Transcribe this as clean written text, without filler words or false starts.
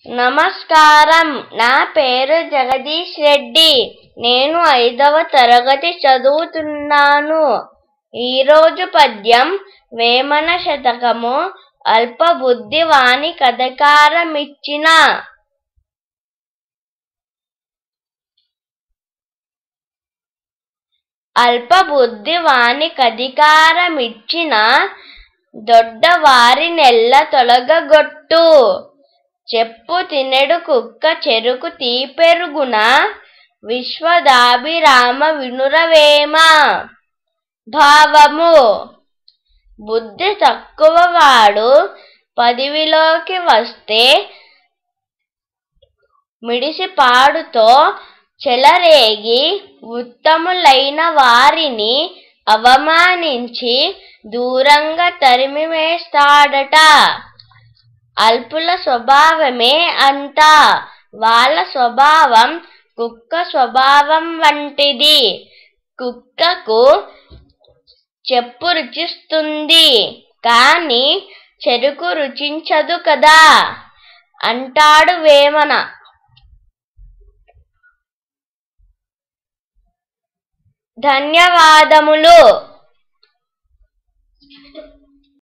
నమస్కారం. నా పేరు జగదీష్ రెడ్డి. నేను 5వ తరగతి చదువుతున్నాను. ఈరోజు పద్యం వేమన శతకము అల్పబుద్ధి వాని కధికారమిచ్చిన. అల్పబుద్ధి వాని కధికారమిచ్చిన దొడ్డవారినెల్ల తొలగగొట్టు. చెప్పు తినెడు కుక్క చెరుకు తీపెరుగున విశ్వదాభిరామ వినురవేమ. భావము: బుద్ధి తక్కువవాడు పదవిలోకి వస్తే మిడిసిపాడుతో చెలరేగి ఉత్తములైన వారిని అవమానించి దూరంగా తరిమివేస్తాడట. అల్పుల స్వభావమే అంత. వాళ్ళ స్వభావం కుక్క స్వభావం వంటిది. కుక్కకు చెప్పు రుచిస్తుంది, కాని చెరుకు రుచించదు కదా అంటాడు వేమన. ధన్యవాదములు.